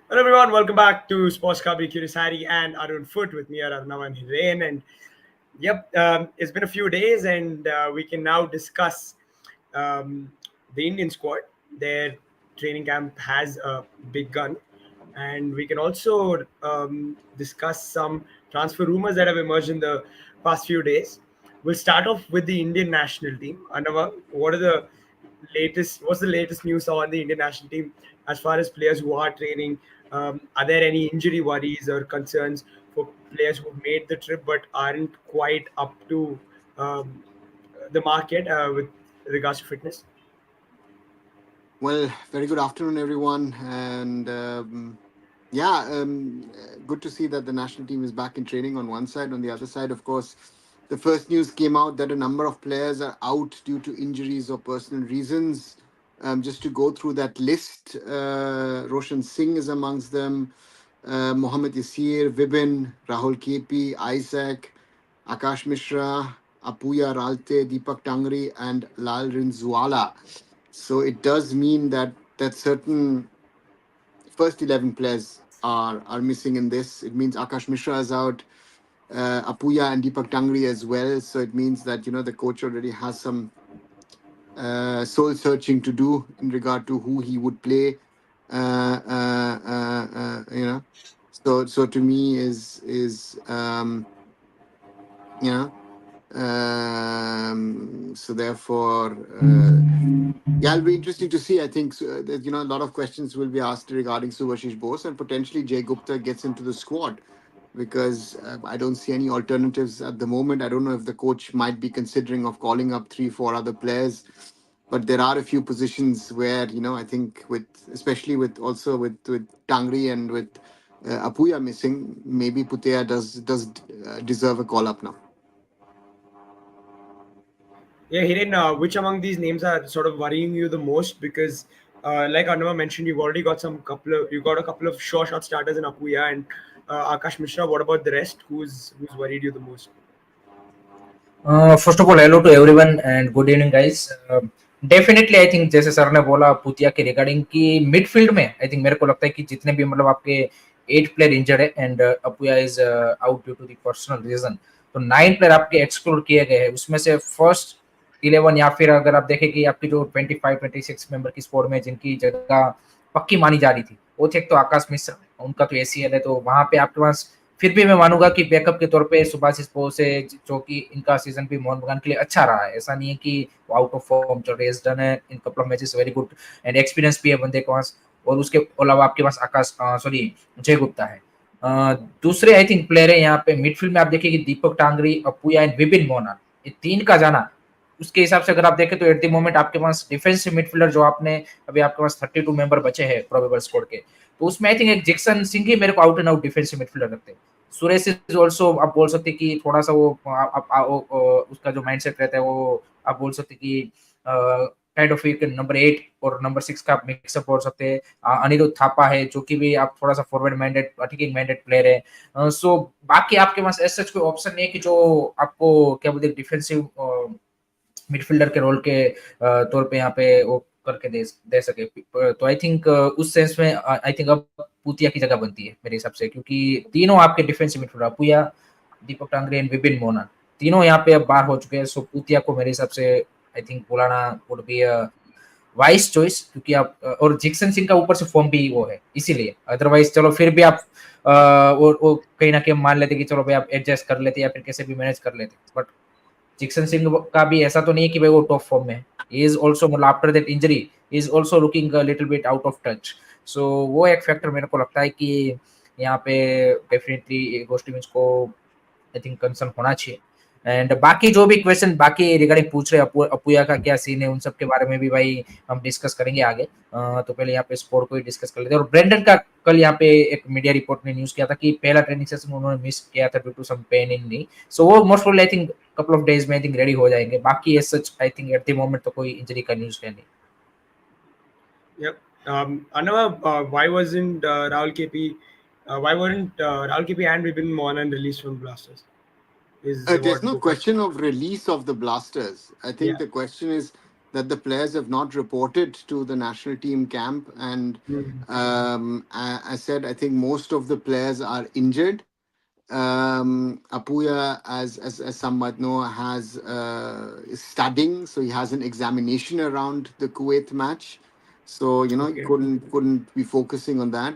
Hello everyone, welcome back to Sports Kabri Kurisari and Arun Foot with me, Arnav and Hiren. And it's been a few days, and we can now discuss um, the Indian squad. Their training camp has a big gun, and we can also discuss some transfer rumors that have emerged in the past few days. We'll start off with the Indian national team. Arnav, what's the latest news on the Indian national team as far as players who are training? Are there any injury worries or concerns for players who've made the trip but aren't quite up to um, the market with regards to fitness? Well, very good afternoon, everyone. And good to see that the national team is back in training on one side. On the other side, of course, the first news came out that a number of players are out due to injuries or personal reasons. Just to go through that list, Roshan Singh is amongst them, Mohammad Yasir, Vibin, Rahul KP, Isaac, Akash Mishra, Apuya Ralte, Deepak Tangri, and Lal Rinzwala. So it does mean that certain first 11 players are missing in this. It means Akash Mishra is out, Apuya and Deepak Tangri as well. So it means that the coach already has some soul searching to do in regard to who he would play. Uh, uh, uh, uh, you know, so to me is you know so therefore. Yeah, it'll be interesting to see. I think that, a lot of questions will be asked regarding Subhashish Bose, and potentially Jay Gupta gets into the squad because I don't see any alternatives at the moment. I don't know if the coach might be considering of calling up three, four other players, but there are a few positions where I think especially with Tangri and with Apuya missing, maybe Putea does deserve a call up now. Yeah, Hiren, which among these names are sort of worrying you the most? Because, like Anuma mentioned, you got a couple of sure shot starters in Apuya and Akash Mishra. What about the rest? Who's worried you the most? First of all, hello to everyone and good evening, guys. Definitely I think जैसे sir ने बोला पुतिया के regarding की midfield में I think मेरे को लगता है कि जितने भी मतलब आपके 8 प्लेयर इंजर्ड है and Apuia is out due to the personal reason, तो 9 प्लेयर आपके एक्सक्लूड किए गए हैं। उसमें से फर्स्ट 11 या फिर अगर आप देखें कि आपकी जो 25-26 मेंबर की स्क्वाड में जिनकी जगह पक्की मानी जा रही थी वो थे, एक तो आकाश मिश्रा, उनका तो एसीएल है, तो वहां पे आपके पास फिर भी मैं मानूंगा कि बैकअप के तौर पे सुभाषिस बोस है, जो कि इनका सीजन भी मोहन बगान के लिए अच्छा रहा है। ऐसा नहीं है कि वो आउट ऑफ फॉर्म चल रहे, डन है in couple of matches, very good and experience भी है बंदे के पास। और उसके अलावा आपके पास आकाश सॉरी जय गुप्ता है। दूसरे आई थिंक प्लेयर है यहाँ पे मिडफील्ड में, आप देखिए कि दीपक टांगरी, अपुया एंड विपिन मोहना, ये तीन का जाना उसके हिसाब से अगर आप देखें तो एट द मोमेंट आपके पास डिफेंसिव मिडफील्डर जो आपने अभी आपके पास 32 मेंबर बचे हैं प्रोबेबल स्क्वाड के, तो उसमें आई थिंक एक जैक्सन सिंह ही मेरे को out and out defensive midfielder लगते हैं। सुरेश इज ऑल्सो आप बोल सकते हैं कि थोड़ा सा वो उसका जो माइंडसेट रहता है वो आप बोल सकते हैं कि काइंड ऑफ एक नंबर 8 और नंबर 6 का आप मिक्सअप बोल सकते हैं। अनिरुद्ध थापा है जो कि भी आप थोड़ा सा forward minded attacking minded player है। सो बाकी आपके पास ऐसा कोई ऑप्शन नहीं है कि जो आपको क्या बोलते हैं डिफेंसिव मिडफील्डर के रोल के तौर पे यहाँ पे वो करके दे सके। तो आई थिंक उस सेंस में आई थिंक अब पुतिया की जगह बनती है मेरे हिसाब से, क्योंकि तीनों आपके defensive midfielder Puitea, Deepak Tangri and Vibin Mohanan तीनों यहाँ पे अब बाहर हो चुके हैं। सो पुतिया को मेरे हिसाब से आई थिंक बुलाना वुड बी वाइस चॉइस, क्योंकि आप और जैक्सन सिंह का ऊपर से फॉर्म भी वो है इसीलिए। अदरवाइज चलो फिर भी आप वो कहीं ना कहीं मान लेते कि चलो भाई आप एडजस्ट कर लेते या फिर कैसे भी मैनेज कर लेते, बट जैक्सन सिंह का भी ऐसा तो नहीं है कि भाई वो टॉप फॉर्म में है। ही इज ऑल्सो मतलब after that injury is also looking little bit out of touch. So वो एक फैक्टर मेरे को लगता है कि यहाँ पे डेफिनेटली गोस्टिमिंस को आई थिंक कंसर्न होना चाहिए। एंड बाकी जो भी क्वेश्चन बाकी रिगार्डिंग पूछ रहे अपुया का क्या सीन है, उन सब के बारे में भी भाई हम डिस्कस करेंगे आगे। तो पहले यहाँ पे स्पोर्ट को ही डिस्कस कर लेते हैं। और ब्रेंडन का कल यहाँ पे एक मीडिया रिपोर्ट ने न्यूज किया था कि पहला ट्रेनिंग सेशन उन्होंने मिस किया था due to some pain in knee. So वो most probably I think couple of days में आई थिंक रेडी हो जाएंगे। बाकी as such I think at the moment तो कोई इंजरी का न्यूज है नहीं। Yep. Anava, why wasn't Rahul KP? Why weren't Rahul KP and Vipin Mohan released from Blasters? Is There's what no the question. question of release of the Blasters. I Yeah. think the question is that the players have not reported to the national team camp. And Mm. I said, I think most of the players are injured. Apuya, as some might know, has is studying, so he has an examination around the Kuwait match. So he Okay. couldn't be focusing on that,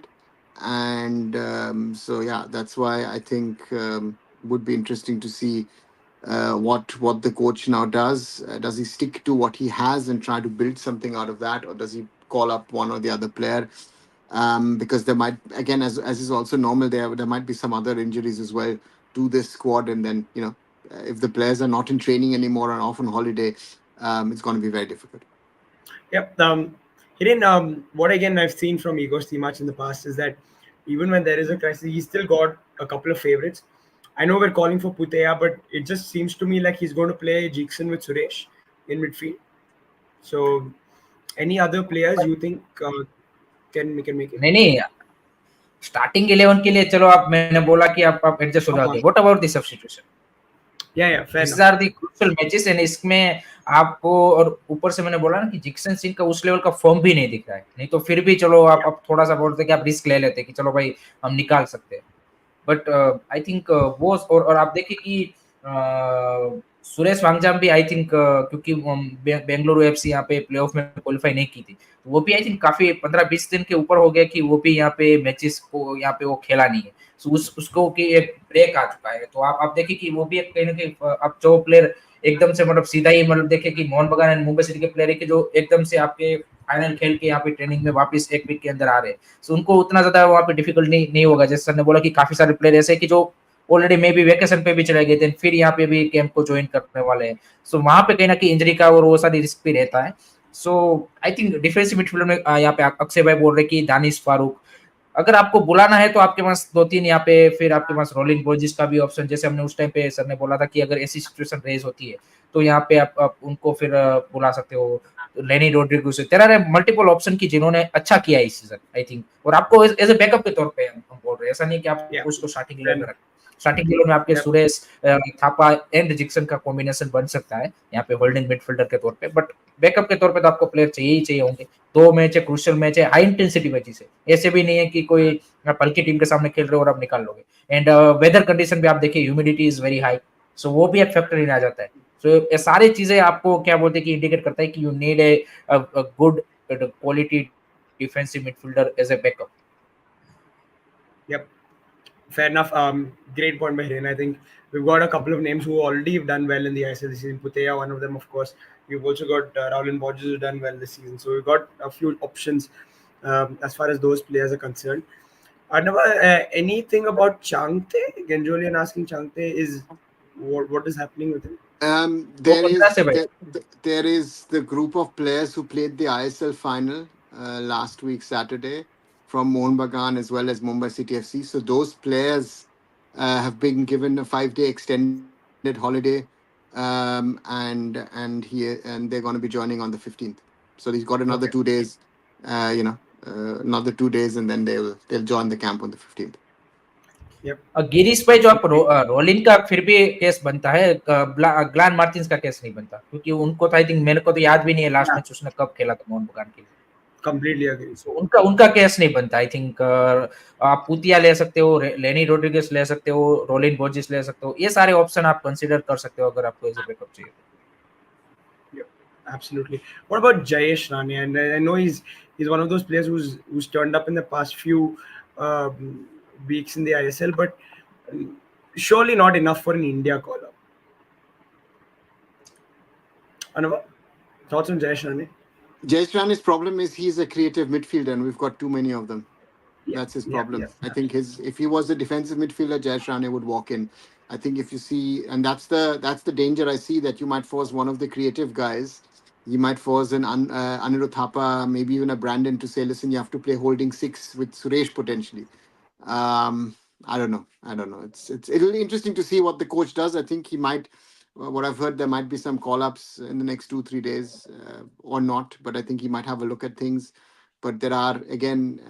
and so yeah, that's why I think would be interesting to see what the coach now does. Does he stick to what he has and try to build something out of that, or does he call up one or the other player? Because there might, again, as is also normal, there might be some other injuries as well to this squad, and then if the players are not in training anymore and off on holiday, it's going to be very difficult. Yep. Hiren, what again I've seen from Igor Stimac in the past is that even when there is a crisis, he's still got a couple of favorites. I know we're calling for Putea, but it just seems to me like he's going to play Jackson with Suresh in midfield. So, any other players you think can make it? नहीं नहीं, starting 11 के लिए चलो, आप मैंने बोला कि आप एडजस्ट हो जाओगे. What about the substitution? Yeah, fair this enough. Are the crucial matches, and इसमें आपको, और ऊपर से मैंने बोला ना कि जिक्सन सिंह का उस लेवल का फॉर्म भी नहीं दिख रहा है. नहीं तो फिर भी चलो, आप थोड़ा सा बोलते कि आप रिस्क ले लेते कि चलो भाई हम निकाल सकते हैं. बट आई थिंक वो, और आप देखिए कि सुरेश वांगजाम भी आई थिंक, क्योंकि बेंगलुरु एफसी यहाँ पे प्लेऑफ में क्वालिफाई नहीं की थी, तो वो भी आई थिंक काफी 15-20 दिन के ऊपर हो गया कि वो भी यहाँ पे मैचेस को यहाँ पे वो खेला नहीं है. सो उसको कि एक ब्रेक आ चुका है. तो आप देखिए कि वो भी एक कहीं ना कहीं, आप जो प्लेयर एकदम से मतलब सीधा ही मतलब देखे कि मोहन बगान एंड मुंबई सिटी के प्लेयर है कि जो एकदम से आपके फाइनल खेल के यहाँ पे ट्रेनिंग में वापस एक वीक के अंदर आ रहे हैं, सो उनको उतना ज्यादा वहाँ पे डिफिकल्ट नहीं होगा. जैसे सर ने बोला कि काफी सारे प्लेयर ऐसे कि जो ऑलरेडी मे बी वेकेशन पे भी चले गए थे, फिर यहाँ पे भी कैंप को ज्वाइन करने वाले हैं. सो वहां पे कहीं ना कहीं इंजरी का और वो सारी रिस्क भी रहता है. सो आई थिंक डिफेंसिव मिडफील्डर में यहाँ पे अक्षय भाई बोल रहे कि दानिश फारूक, अगर आपको बुलाना है तो आपके पास 2-3 यहाँ पे, फिर आपके पास रोलिंग बोजिस का भी ऑप्शन, जैसे हमने उस टाइम पे सर ने बोला था कि अगर ऐसी सिचुएशन रेज होती है तो यहाँ पे आप उनको फिर बुला सकते हो. लेनी रोड्रिगो से तेरा मल्टीपल ऑप्शन की जिन्होंने अच्छा किया इस सीजन आई थिंक, और आपको एज ए बैकअप के तौर पे हम बोल रहे हैं, ऐसा नहीं कि Yeah, आपको उसको स्टार्टिंग fair 11 में enough. रखें. स्टार्टिंग 11 में आपके Yep. सुरेश, थापा एंड जिक्सन का कॉम्बिनेशन बन सकता है यहाँ पे होल्डिंग मिडफील्डर के तौर पे. बट बैकअप के तौर पे तो आपको प्लेयर चाहिए ही चाहिए होंगे. 2 मैच है, क्रूशियल मैच है, हाई इंटेंसिटी मैचेस है. ऐसे भी नहीं है कि कोई आप हल्की टीम के सामने खेल रहे हो और आप निकाल लोगे. एंड वेदर कंडीशन भी आप देखिए, ह्यूमिडिटी इज वेरी हाई, सो वो भी एक फैक्टर इन आ जाता है. सो ये सारी चीजें आपको क्या बोलते हैं कि इंडिकेट करता है कि you need a good quality defensive midfielder as a backup. Yep. Fair enough. Great point by Hiren. I think we've got a couple of names who already have done well in the ISL this season. Putea, one of them, of course. We've also got Raul Borges who's done well this season. So we've got a few options as far as those players are concerned. Arnava, anything about Changte? Genjolian asking Changte is what is happening with him? वो There पंद्रह is से भाई. there is the group of players who played the ISL final last week Saturday from Mohun Bagan as well as Mumbai City FC. So those players have been given a 5-day extended holiday, and they're going to be joining on the 15th. So he's got another Okay. 2 days, another 2 days, and then they'll join the camp on the 15th. Yep, Girish भाई, जो आप absolutely. रोलिन का फिर भी case बनता है, ग्लान Martins का case नहीं बनता, क्योंकि उनको तो आई थिंक, मेरे को तो याद भी नहीं है लास्ट Yeah, मैच उसने कब खेला था मोहन बगान के लिए. completely agree. So, उनका उनका केस नहीं बनता आई थिंक. आप पुतिया ले सकते हो, लेनी रोड्रिगेज ले सकते हो, रोलिन बोजिस ले सकते हो, ये सारे ऑप्शन आप कंसीडर कर सकते हो अगर आपको एज ए बैकअप चाहिए. Yep, absolutely. What about Jayesh Rane? And I know he's one of those players who's turned up in the past few weeks in the ISL, but surely not enough for an India call up. Anava, thoughts on Jayesh Rane? Jay Rane's problem is he's a creative midfielder, and we've got too many of them. Yeah, That's his yeah, problem. yeah. I think if he was a defensive midfielder, Jayesh Rane would walk in. I think if you see, and that's the danger I see, that you might force one of the creative guys. You might force Anirudh Thapa, maybe even a Brandon, to say, listen, you have to play holding six with Suresh potentially. I don't know. I don't know. It'll be interesting to see what the coach does. I think he might. What I've heard, there might be some call ups in the next 2-3 days, or not. But I think he might have a look at things. But there are, again,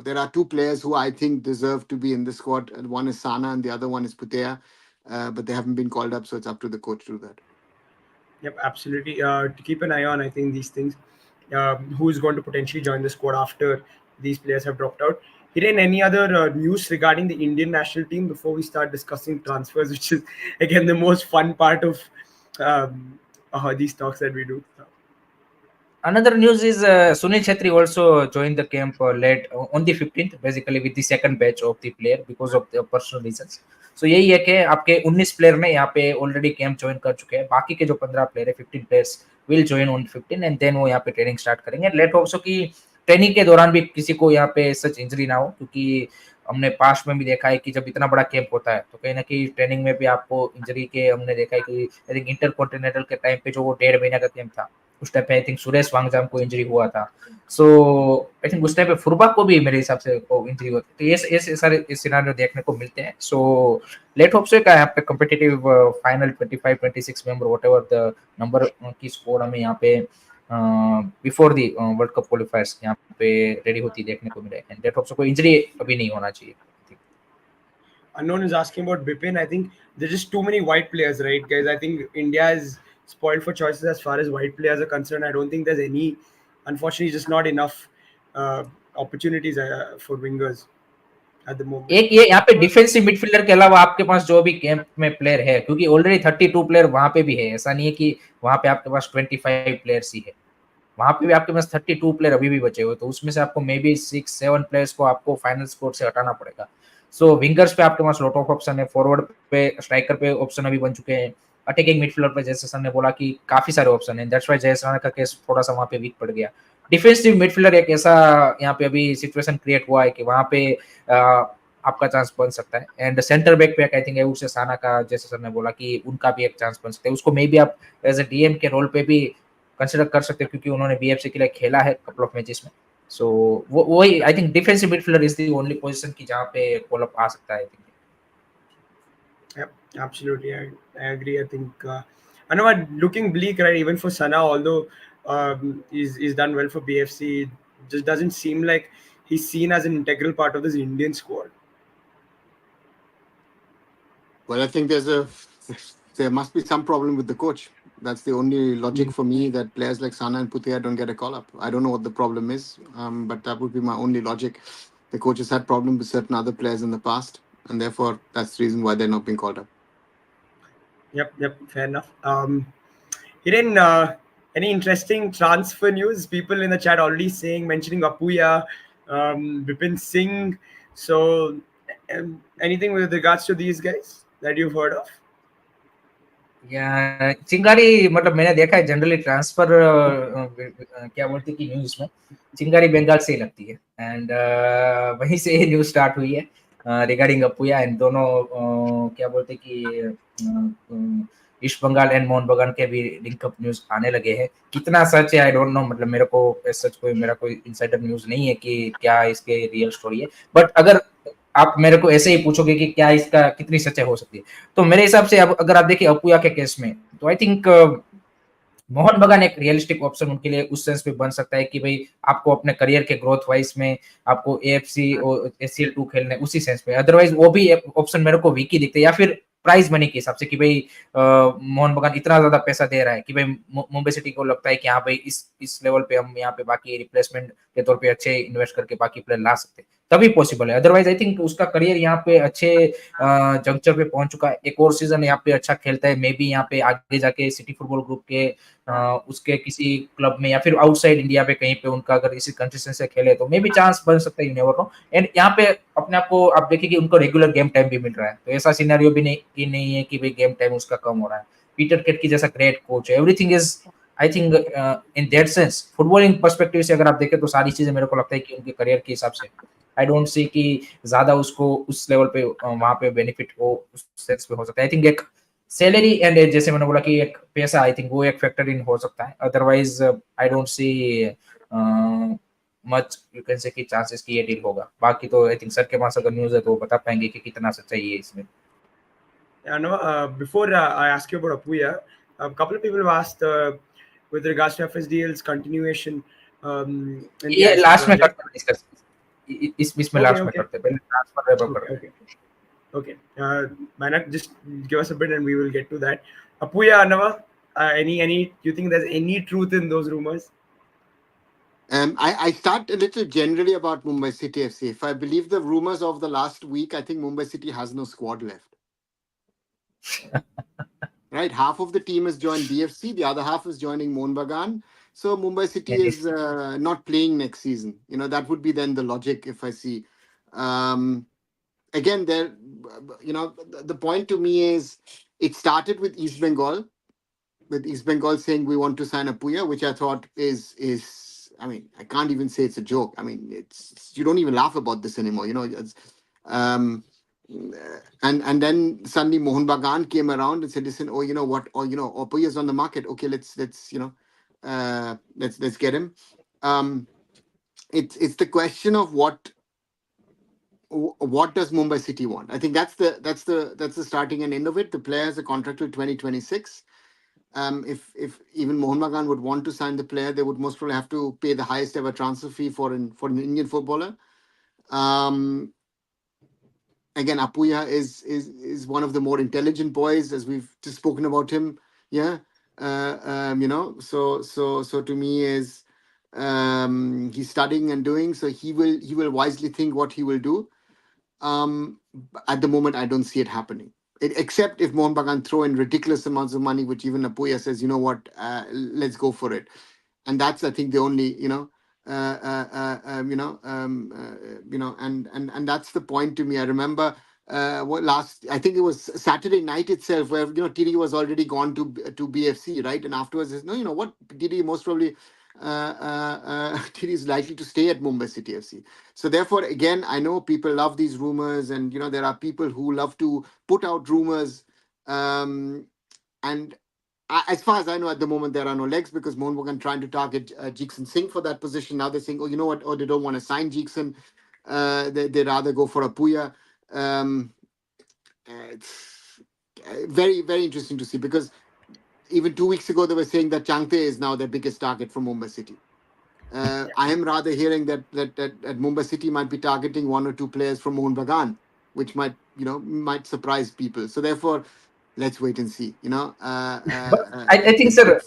there are two players who I think deserve to be in the squad. One is Sana and the other one is Putea, but they haven't been called up, so it's up to the coach to do that. Yep, absolutely. To keep an eye on, I think these things. Who is going to potentially join the squad after these players have dropped out? Hiren, any other news regarding the Indian national team before we start discussing transfers, which is again the most fun part of these talks that we do. Another news is Sunil Chhetri also joined the camp late on the 15th, basically with the second batch of the player because of the personal reasons. So यही है कि आपके 19 player ने यहाँ पे already camp join कर चुके हैं, बाकी के जो 15 प्लेयर है 15 players will join on 15 and then वो यहाँ पे ट्रेनिंग स्टार्ट करेंगे. लेट होप सो कि ट्रेनिंग के दौरान भी किसी को यहाँ पे सच इंजरी ना हो, क्योंकि हमने पास्ट में भी देखा है कि जब इतना बड़ा कैंप होता है तो कहीं ना कहीं ट्रेनिंग में भी आपको इंजरी के हमने देखा है कि आई थिंक इंटर कॉन्टिनेंटल के टाइम पे जो वो 1.5 महीने का कैंप था उस टाइम पे आई थिंक सुरेश वांगजाम को इंजरी हुआ था. सो आई थिंक उस टाइम पे फुरबा को भी मेरे हिसाब से को इंजरी होती है. तो ये सारे सिनेरियो देखने को मिलते हैं. सो लेट होप सो का यहाँ पे competitive final 25 26 member whatever the number की स्कोर हमें यहाँ पे बिफोर दी वर्ल्ड कप क्वालिफायर्स यहाँ पे रेडी होती देखने को मिले. एंड लेट होप सो कोई इंजरी अभी नहीं होना चाहिए. Unknown is asking about Bipin. I think there's just too many white players, right, guys? I think India is spoiled for choices as far as white players are concerned. I don't think there's any, unfortunately, just not enough opportunities for wingers at the moment. एक ये यहाँ पे defensive midfielder के अलावा आपके पास जो भी camp में प्लेयर है, क्योंकि ऑलरेडी 32 प्लेयर वहां पे भी है, ऐसा नहीं है कि वहां पे आपके पास 25 प्लेयर्स ही है. वहां पे भी आपके पास 32 प्लेयर अभी भी बचे हुए, तो उसमें से आपको मे बी 6-7 प्लेयर्स को आपको फाइनल स्कोर से हटाना पड़ेगा. सो विंगर्स पे आपके पास लॉट ऑफ ऑप्शन है, फॉरवर्ड पे स्ट्राइकर पे ऑप्शन अभी बन चुके हैं, अटैकिंग मिडफील्डर पे जैसे सर ने बोला कि काफी सारे ऑप्शन है. दैट्स व्हाई जयेश राणा का केस थोड़ा सा वहां पे वीक पड़ गया. डिफेंसिव मिडफील्डर एक ऐसा यहाँ पे अभी सिचुएशन क्रिएट हुआ है कि वहां पे आपका चांस बन सकता है. एंड सेंटर बैक पे आई थिंक उससे साना का जैसे सर ने बोला कि उनका भी एक चांस बन सकता है. उसको मे बी आप एज ए डीएम के रोल पे भी कंसिडर कर सकते हो, क्योंकि उन्होंने बीएफसी के लिए खेला है कपल ऑफ मैचेस में. सो वही I think defensive midfielder is the only position की जहां पे कॉल अप आ सकता है. I think Yep, absolutely. I agree. I think I know what looking bleak, right? Even for Sana, although he's done well for BFC, just doesn't seem like he's seen as an integral part of this Indian squad. Well, I think there must be some problem with the coach. That's the only logic for me, that players like Sana and Putia don't get a call up. I don't know what the problem is, but that would be my only logic. The coach has had problems with certain other players in the past, and therefore that's the reason why they're not being called up. Yep, fair enough. Hiren, any interesting transfer news? People in the chat already mentioning Apuya, Bipin Singh. So, anything with regards to these guys that you've heard of? या चिंगारी, मतलब मैंने देखा है generally transfer क्या बोलते हैं कि न्यूज में चिंगारी बंगाल से ही लगती है. एंड वहीं से ये न्यूज स्टार्ट हुई है रिगार्डिंग अपुया. एंड दोनों क्या बोलते हैं कि ईस्ट बंगाल एंड मोहन बगान के भी लिंकअप न्यूज आने लगे हैं. कितना सच है आई डोंट नो, मतलब मेरे को सच मेरा कोई इनसाइडर न्यूज नहीं है कि क्या इसके रियल स्टोरी है. बट अगर आप मेरे को ऐसे ही पूछोगे कि क्या इसका कितनी सच्चाई हो सकती है, तो मेरे हिसाब से अब अगर आप देखिए अपुया के केस में, तो आई थिंक मोहन बगान एक रियलिस्टिक ऑप्शन उनके लिए उस सेंस में बन सकता है कि भाई आपको अपने करियर के ग्रोथ वाइज में आपको एएफसी और एसीएल 2 खेलने उसी सेंस में. अदरवाइज वो भी ऑप्शन मेरे को वीक ही दिखते हैं. या फिर प्राइस मनी के हिसाब से कि भाई मोहन बगान इतना ज्यादा पैसा दे रहा है कि भाई मुंबई सिटी को लगता है कि हाँ भाई इस लेवल पे हम यहाँ पे बाकी रिप्लेसमेंट के तौर पे अच्छे इन्वेस्ट करके बाकी प्लेयर ला सकते हैं, तभी पॉसिबल है. अदरवाइज आई थिंक उसका करियर यहाँ पे अच्छे जंक्चर पे पहुंच चुका है. एक और सीजन यहाँ पे अच्छा खेलता है, मे बी यहाँ पे आगे जाके सिटी फुटबॉल ग्रुप के उसके किसी क्लब में या फिर आउटसाइड इंडिया पे कहीं पे उनका अगर इसी कंसिस्टेंसी से खेले तो मे बी चांस बन सकता है. You never no. एंड यहाँ पे अपने आप को आप देखिए कि उनको रेगुलर गेम टाइम भी मिल रहा है, तो ऐसा सिनेरियो भी नहीं है कि भाई गेम टाइम उसका कम हो रहा है. पीटर केट की जैसा ग्रेट कोच है, everything is I think in that sense footballing perspective से अगर आप देखें तो सारी चीजें मेरे को लगता है कि उनके करियर के हिसाब से आई डोंट सी कि ज्यादा उसको उस लेवल पे वहां पे बेनिफिट हो उस सेंस पे हो सकता है. आई थिंक एक सैलरी एंड जैसे मैंने बोला कि एक पैसा आई थिंक वो एक फैक्टर इन हो सकता है. Otherwise I don't see much you can say कि चांसेस कि ये डील होगा. बाकी तो आई थिंक सर के पास अगर न्यूज़ है तो बता पाएंगे कि कितना सच्चाई है इसमें. Yeah, no. Before I ask you about Apuya, a couple of people have asked with regards to FSDL's continuation. In ये the लास्ट में project. करते हैं डिस्कस, इसमें लास्ट में करते हैं, पहले ट्रांसफर रेबर करते हैं. Okay. Why not just give us a bit and we will get to that. Apuya, Anava, Any? You think there's any truth in those rumors? I start a little generally about Mumbai City FC. If I believe the rumors of the last week, I think Mumbai City has no squad left. Right, half of the team has joined BFC, the other half is joining Mohun Bagan. So Mumbai City Yes. is not playing next season. That would be then the logic if I see. Um, Again, the point to me is it started with East Bengal, saying we want to sign a Puya, which I thought is I mean, I can't even say it's a joke. I mean, you don't even laugh about this anymore. Um, and then suddenly Mohun Bagan came around and said, listen, oh, you know what, or Puya's on the market. Okay, let's get him. Um, it's the question of what does Mumbai City want? I think that's the starting and end of it. The player has a contract till 2026. If even Mohun Bagan would want to sign the player, they would most probably have to pay the highest ever transfer fee for an Indian footballer. Um, Again, Apuya is one of the more intelligent boys, as we've just spoken about him. Yeah, so to me is he's studying and doing, so he will wisely think what he will do. um, at the moment, I don't see it happening. Except if Mohun Bagan throw in ridiculous amounts of money, which even Apuya says, you know what, let's go for it. And that's, I think, the only, and that's the point to me. I remember I think it was Saturday night itself, where TD was already gone to BFC, right? And afterwards, says, no, you know what, TD most probably TD is likely to stay at Mumbai City FC. So therefore, again, I know people love these rumors, and there are people who love to put out rumors. And as far as I know, at the moment there are no legs, because Mohun Bagan trying to target Jeekson Singh for that position. Now they're saying, oh, you know what? Oh, they don't want to sign Jeekson. They rather go for a Puya. It's very, very interesting to see, because even 2 weeks ago they were saying that Changte is now their biggest target for Mumbai City. I am rather hearing that Mumbai City might be targeting one or two players from Mohun Bagan, which might surprise people. So therefore, let's wait and see. But I think sir,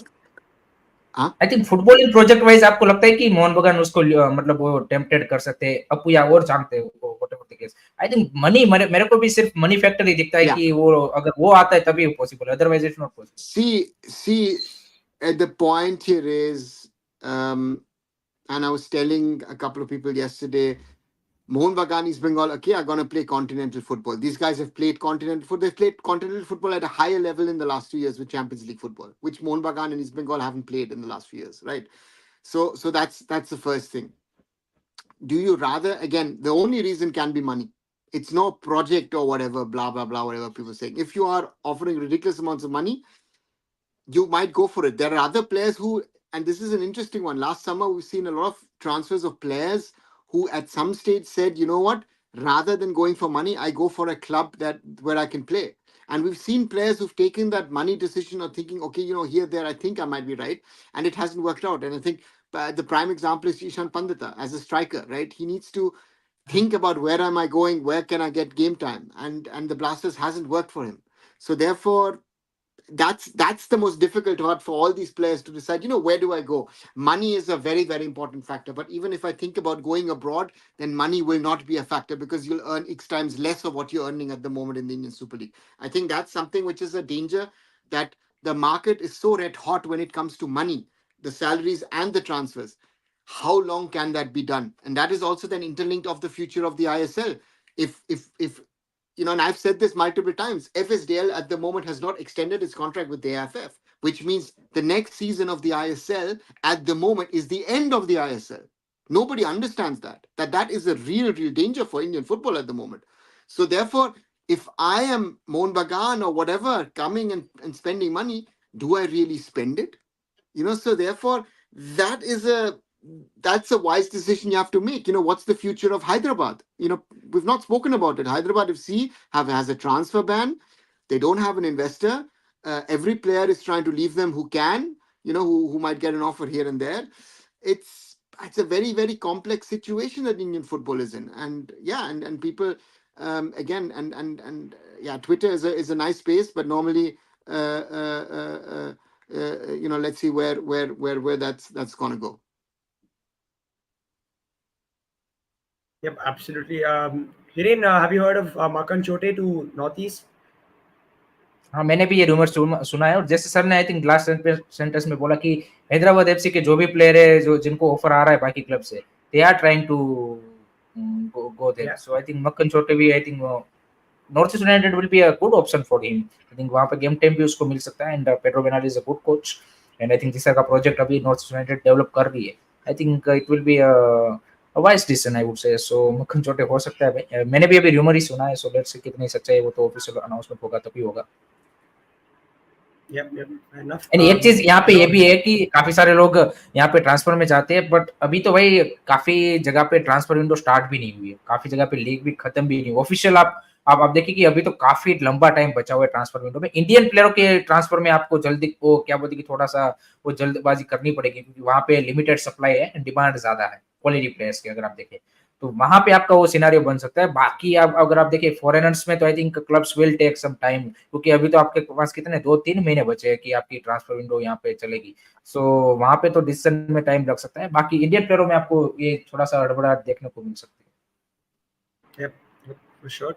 Huh? I think footballing project wise आपको लगता है कि मोहन बगान उसको मतलब वो tempted कर सकते हैं अपुया और जानते हैं वो whatever the case I think money मेरे को भी सिर्फ मनी फैक्टर ही दिखता है Yeah. कि वो अगर वो आता है तभी possible otherwise it's not possible See, the point here is, and I was telling a couple of people yesterday, Mohun Bagan, East Bengal, okay, are going to play continental football. These guys have played continental football. They've played continental football at a higher level in the last 2 years with Champions League football, which Mohun Bagan and East Bengal haven't played in the last few years, right? So that's the first thing. Do you rather, again, the only reason can be money. It's no project or whatever, blah, blah, blah, whatever people are saying. If you are offering ridiculous amounts of money, you might go for it. There are other players who, and this is an interesting one. Last summer, we've seen a lot of transfers of players who at some stage said, you know what, rather than going for money, I go for a club where I can play. And we've seen players who've taken that money decision or thinking, okay, here, there, I think I might be right. And it hasn't worked out. And I think the prime example is Ishan Pandita as a striker, right? He needs to think about, where am I going? Where can I get game time? And the Blasters hasn't worked for him. So therefore, that's the most difficult part for all these players to decide, where do I go? Money is a very, very important factor, but even if I think about going abroad, then money will not be a factor, because you'll earn x times less of what you're earning at the moment in the Indian Super League. I think that's something which is a danger, that the market is so red hot when it comes to money, the salaries and the transfers. How long can that be done? And that is also then interlinked of the future of the ISL. If and I've said this multiple times, FSDL at the moment has not extended its contract with the AFF, which means the next season of the ISL at the moment is the end of the ISL. Nobody understands that is a real, real danger for Indian football at the moment. So therefore, if I am Mohun Bagan or whatever coming and spending money, do I really spend it? So therefore, that is that's a wise decision you have to make. What's the future of Hyderabad? We've not spoken about it. Hyderabad FC has a transfer ban. They don't have an investor. Every player is trying to leave them who can, who might get an offer here and there. It's a very, very complex situation that Indian football is in. And yeah, and people, again, and yeah, Twitter is a nice space, but normally let's see where that's gonna go. Yep, absolutely. Hiren, have you heard of Makan Chote to Northeast? हाँ, मैंने भी ये rumour सुना है, और जैसे sir ने I think last sentence में बोला कि हैदराबाद एफसी के जो भी प्लेयर है, जो जिनको ऑफर आ रहा है बाकी क्लब से, they are trying to go there. Yeah. So I think मक्कन छोटे भी, I think north east united will be a good option for him. I think वहाँ पे गेम टाइम भी उसको मिल सकता है, and Pedro Benali is a good coach, and I think जिस तरह का प्रोजेक्ट अभी नॉर्थ ईस्ट यूनाइटेड डेवलप कर रही है, I think it will be a wise decision, I would say. So मक्खन छोटे हो सकता है भाई, मैंने भी अभी रूमर ही सुना है, सो लेट्स सी कितनी सच्चाई है, वो तो ऑफिशियल अनाउंसमेंट होगा तभी होगा. Yep, enough. एंड एक चीज यहाँ पे ये about भी है कि काफी सारे लोग यहाँ पे ट्रांसफर में जाते हैं, बट अभी तो भाई काफी जगह पे ट्रांसफर विंडो स्टार्ट भी नहीं हुई है, काफी जगह पे लीग भी खत्म भी नहीं हुई ऑफिशियल. आप देखिए कि अभी तो काफी लंबा टाइम बचा हुआ है ट्रांसफर विंडो में. इंडियन प्लेयरों के ट्रांसफर में आपको जल्दी वो क्या बोलते हैं कि थोड़ा सा वो जल्दबाजी करनी पड़ेगी, क्योंकि वहाँ पे लिमिटेड सप्लाई है एंड डिमांड ज्यादा है क्वालिटी प्लेयर्स की. अगर आप देखें तो वहां पे आपका वो सिनारियो बन सकता है. बाकी आप अगर आप देखिए फॉरेनर्स में, तो I think clubs will take some time, क्योंकि अभी तो आपके पास कितने 2-3 महीने बचे हैं कि आपकी ट्रांसफर विंडो यहाँ पे चलेगी. सो वहां पे तो डिसीजन में टाइम लग सकता है. बाकी इंडियन प्लेयरों में आपको ये थोड़ा सा हड़बड़ाहट देखने को मिल सकती है. Yep, for sure.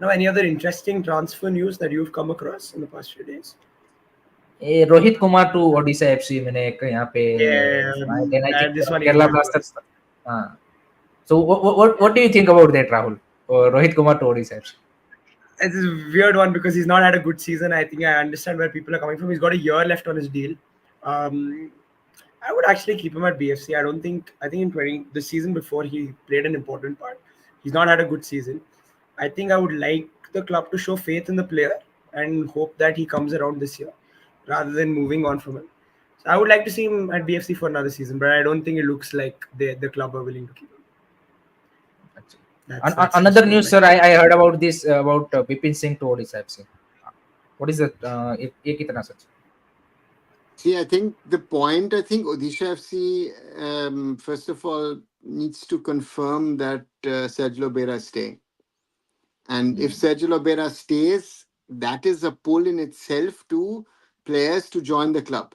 Now, any other interesting transfer news that you've come across in the past few days? ये रोहित कुमार टू ओडिशा एफसी मैंने एक यहाँ पे सुना है, then I think This one Kerala even blasters. हाँ, so what do you think about that, Rahul? Rohit Kumar to Odisha FC. It's a weird one because he's not had a good season. I think I understand where people are coming from. He's got a year left on his deal. I would actually keep him at BFC. I think in 20 the season before he played an important part. He's not had a good season. I think I would like the club to show faith in the player and hope that he comes around this year rather than moving on from him. So I would like to see him at BFC for another season, but I don't think it looks like the club are willing to keep him. Another news, sir, I heard about this about Bipin Singh to Odisha FC. What is that? ये कितना सच? See, I think the point, Odisha FC, first of all, needs to confirm that Sergio Lobera is staying. And if Sergio Lobera stays, that is a pull in itself to players to join the club.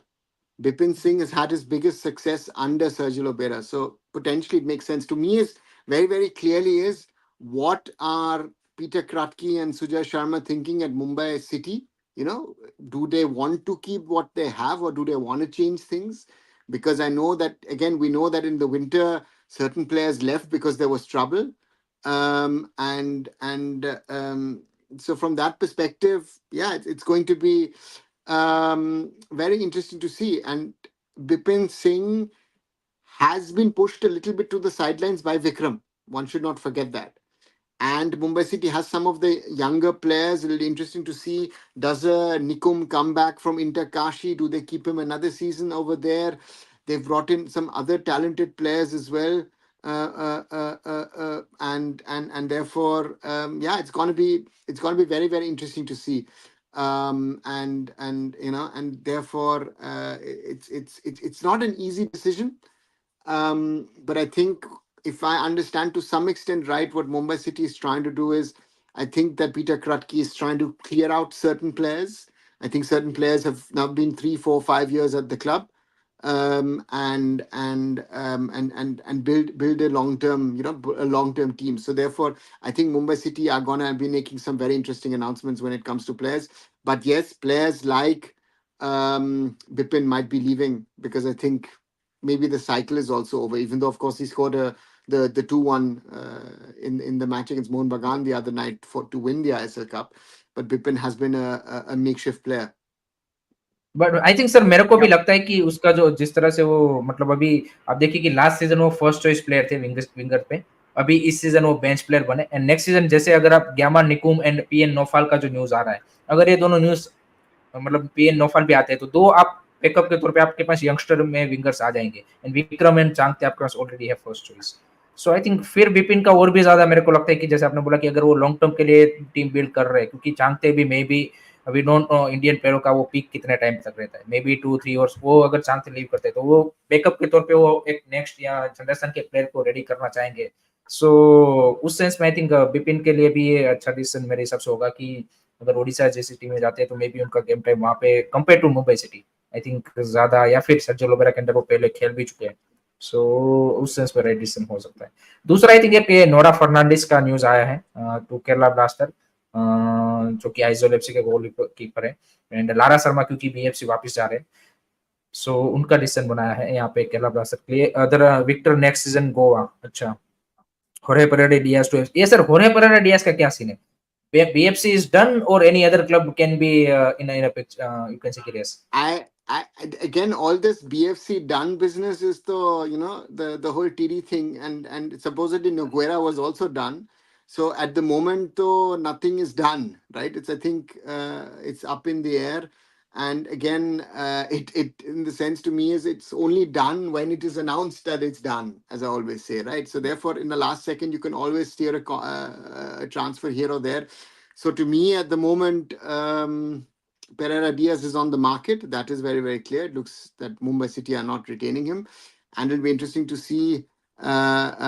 Bipin Singh has had his biggest success under Sergio Lobera. So potentially it makes sense. To me, is very, very clearly is what are Peter Kratky and Sujay Sharma thinking at Mumbai City? Do they want to keep what they have, or do they want to change things? Because I know that, again, we know that in the winter, certain players left because there was trouble. So from that perspective, yeah, it's going to be very interesting to see. And Bipin Singh has been pushed a little bit to the sidelines by Vikram. One should not forget that. And Mumbai City has some of the younger players. It'll be interesting to see, does Nikum come back from Inter Kashi? Do they keep him another season over there? They've brought in some other talented players as well. And therefore, yeah, it's going to be very, very interesting to see. And therefore, it's not an easy decision. But I think, if I understand to some extent right, what Mumbai City is trying to do is, I think that Peter Kratky is trying to clear out certain players. I think certain players have now been 3, 4, 5 years at the club, and build a long term team. So therefore, I think Mumbai City are gonna be making some very interesting announcements when it comes to players. But yes, players like Bipin might be leaving, because I think maybe the cycle is also over. Even though, of course, he scored the 2-1 in the match against Mohun Bagan the other night to win the ISL Cup. But Bipin has been a makeshift player. But I think sir मेरे को भी लगता है कि उसका जो जिस तरह से वो मतलब अभी आप देखिए कि लास्ट सीजन वो फर्स्ट चॉइस प्लेयर थे विंगर पे, अभी इस सीजन वो बेंच प्लेयर बने, एंड नेक्स्ट सीजन जैसे अगर आप gamma Nikum and PN Naufal का जो न्यूज आ रहा है, अगर ये दोनों न्यूज मतलब पीएन नौफाल भी आते हैं, तो दो आप बैकअप के तौर पे आपके पास यंगस्टर में विंगर्स आ जाएंगे, एंड विक्रम एंड चांगते आपके पास ऑलरेडी है first choice. So I think फिर बिपिन का और भी ज्यादा मेरे को लगता है कि जैसे आपने बोला कि अगर वो लॉन्ग टर्म के लिए टीम बिल्ड कर रहे हैं, क्योंकि चांगते भी maybe we don't know Indian प्लेयरों का वो पीक कितने टाइम तक रहता है, मे बी 2-3 इयर्स. वो अगर चांगते लीव करते हैं तो वो बैकअप के तौर पे वो एक नेक्स्ट या जनरेशन के प्लेयर को रेडी करना चाहेंगे. सो उस सेंस में आई थिंक बिपिन के लिए भी ये अच्छा डिसीजन मेरे हिसाब से होगा कि अगर ओडिशा जैसी टीमें जाते हैं तो मे बी उनका गेम टाइम वहाँ पे compare to Mumbai city I think ज्यादा, या फिर सर्जियो लोबेरा के अंदर वो पहले खेल भी चुके हैं, सो उस सेंस में राइट डिसीजन हो सकता है। दूसरा आई थिंक एक नोरा फर्नांडिस का न्यूज आया है टू केरला ब्लास्टर, जो कि आइसोल एफसी के गोल कीपर है, एंड लारा शर्मा क्योंकि बीएफसी वापस जा रहे हैं, सो उनका डिसीजन बनाया है यहाँ पे केरला ब्लास्टर के लिए। Other Victor next season Goa, अच्छा होरे परेरा डियास टू, ये सर होरे परेरा डियास का क्या सीन है? BFC is done or any other club can be in a pitch, you can say yes. I again, all this BFC done business is the, the whole TD thing, and supposedly Noguera was also done. So at the moment, though, nothing is done, right? It's, I think, it's up in the air. And again, it in the sense to me is it's only done when it is announced that it's done, as I always say, right? So therefore, in the last second, you can always steer a transfer here or there. So to me, at the moment, Pereira Diaz is on the market. That is very, very clear. It looks that Mumbai City are not retaining him, and it'll be interesting to see, what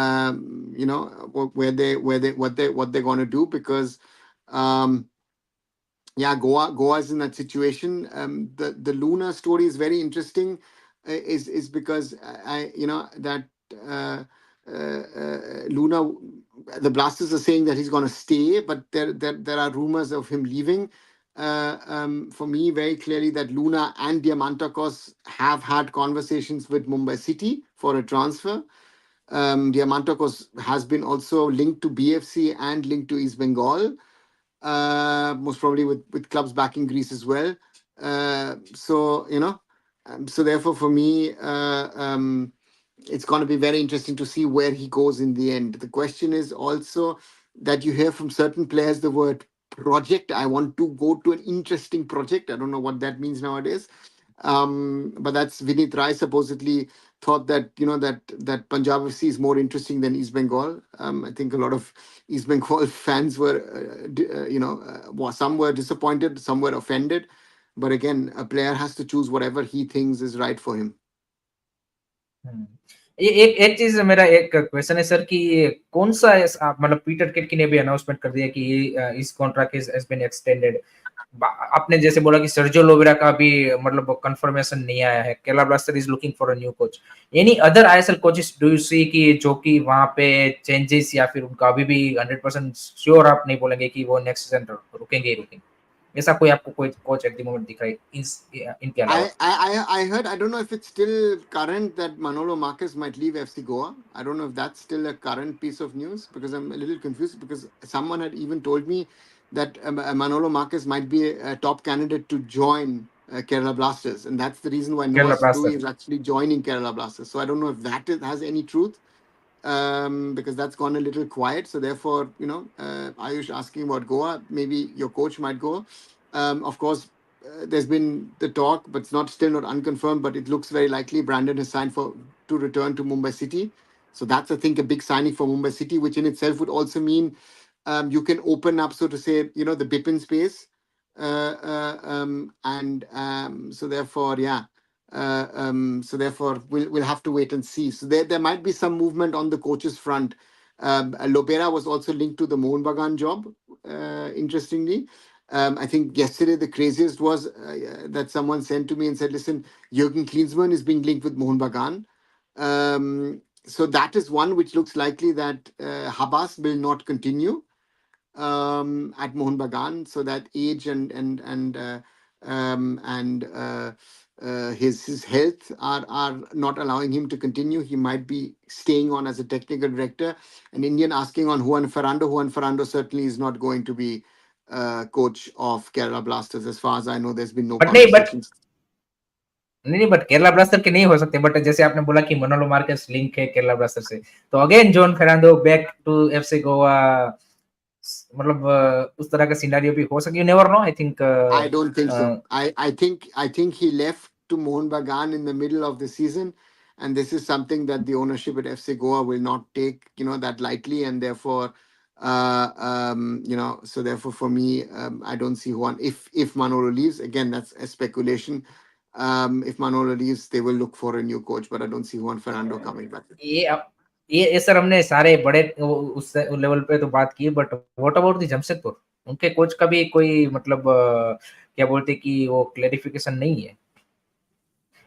they're going to do, because, yeah, Goa is in that situation. The Luna story is very interesting, is because that uh, Luna, the Blasters are saying that he's going to stay, but there are rumors of him leaving. For me, very clearly that Luna and Diamantakos have had conversations with Mumbai City for a transfer. Diamantakos has been also linked to BFC and linked to East Bengal, most probably with clubs back in Greece as well. So therefore for me, it's going to be very interesting to see where he goes in the end. The question is also that you hear from certain players the word project. I want to go to an interesting project. I don't know what that means nowadays. But that's Vinit Rai supposedly thought that, that Punjab FC is more interesting than East Bengal. I think a lot of East Bengal fans were, some were disappointed, some were offended. But again, a player has to choose whatever he thinks is right for him. ये एक चीज मेरा एक question है sir कि कौन सा मतलब पीटर किटकी ने भी अनाउंसमेंट कर दिया कि इस कॉन्ट्रैक्ट हैज बीन एक्सटेंडेड। आपने जैसे बोला कि सर्जियो लोबेरा का भी मतलब कंफर्मेशन नहीं आया है, Kerala blaster is looking for a new coach. Any other ISL coaches do you see कि जो कि वहां पे चेंजेस या फिर उनका अभी भी 100% श्योर आप नहीं बोलेंगे कि वो नेक्स्ट सीजन रुकेंगे ही रुकेंगे, ऐसा कोई आपको कोई कोच एट द मोमेंट दिख रहा है इनके अलावा? I heard, I don't know if it's still current, that Manolo Marquez might leave FC Goa. I don't know if that's still a current piece of news, because I'm a little confused, because someone had even told me that Manolo Marquez might be a top candidate to join Kerala Blasters, and that's the reason why Noah Kerala Sidhu blaster is actually joining Kerala Blasters. So I don't know if has any truth, because that's gone a little quiet. So therefore, Ayush asking about Goa, maybe your coach might go. Of course, there's been the talk, but it's still not unconfirmed. But it looks very likely Brandon has signed to return to Mumbai City. So that's, I think, a big signing for Mumbai City, which in itself would also mean you can open up, so to say, the Bipin space, and so therefore, yeah. So therefore, we'll have to wait and see. So there might be some movement on the coaches front. Lopera was also linked to the Mohun Bagan job. Interestingly, I think yesterday the craziest was that someone sent to me and said, "Listen, Jürgen Klinsmann is being linked with Mohun Bagan." So that is one which looks likely that Habas will not continue at Mohun Bagan. So that age and his health are not allowing him to continue. He might be staying on as a technical director. An Indian asking on Juan Ferrando. Juan Ferrando certainly is not going to be coach of Kerala Blasters. As far as I know, there's been no but नहीं but conversations. नहीं but Kerala blaster के नहीं हो सकते, but जैसे आपने बोला कि मनोलो मार्केस लिंक है केरला ब्लास्टर से, तो again John Fernando back to FC Goa, मतलब उस तरह का सिनेरियो भी हो सके, you never know. I think I don't think so. I think he left to Mohun Bagan in the middle of the season, and this is something that the ownership at FC Goa will not take that lightly, and therefore, so therefore for me, I don't see one. If Manolo leaves, again, that's a speculation. If Manolo leaves, they will look for a new coach, but I don't see Juan Fernando coming back. ये sir हमने सारे बड़े उस level पे तो बात की, but what about the Jamshedpur? उनके कोच का भी कोई मतलब क्या बोलते कि वो क्लेरिफिकेशन नहीं है।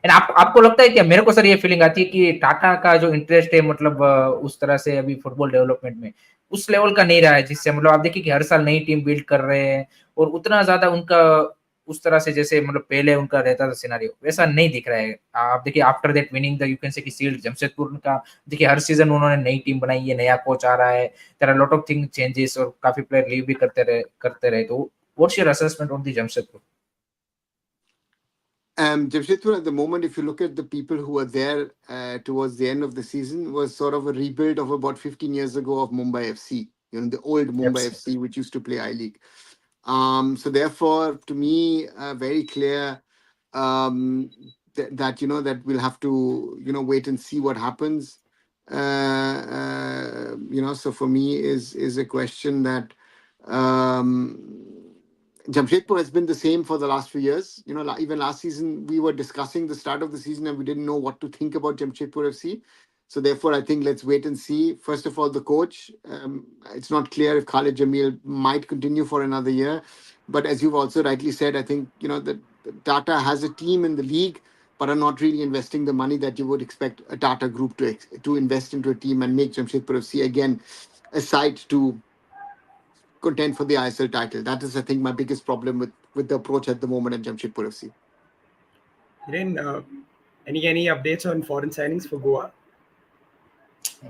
एंड आपको लगता है क्या, मेरे को सर ये फीलिंग आती है कि टाटा का जो इंटरेस्ट है मतलब उस तरह से अभी फुटबॉल डेवलपमेंट में उस लेवल का नहीं रहा है, जिससे मतलब आप देखिए कि हर साल नई टीम बिल्ड कर रहे हैं और उतना ज्यादा उनका उस तरह से जैसे मतलब पहले उनका रहता था सिनारियो वैसा नहीं दिख रहा है। आप देखिए after that winning the you can say कि सील्ड जमशेदपुर का, देखिए हर सीजन उन्होंने नई टीम बनाई है, नया कोच आ रहा है, there are lot of thing changes और काफी प्लेयर लीव भी करते रहे। तो what's your assessment on the Jamshedpur? Jamshedpur at the moment, if you look at the people who were there towards the end of the season, was sort of a rebuild of about 15 years ago of Mumbai FC, the old Mumbai FC, which used to play I League. So therefore, to me, very clear that that we'll have to wait and see what happens. So for me is a question that Jamshedpur has been the same for the last few years. Even last season we were discussing the start of the season and we didn't know what to think about Jamshedpur FC. So therefore, I think let's wait and see. First of all, the coach. It's not clear if Khalid Jamil might continue for another year. But as you've also rightly said, I think that Tata has a team in the league, but are not really investing the money that you would expect a Tata group to invest into a team and make Jamshedpur FC again a side to contend for the ISL title. That is, I think, my biggest problem with the approach at the moment at Jamshedpur FC. Hiren, any updates on foreign signings for Goa?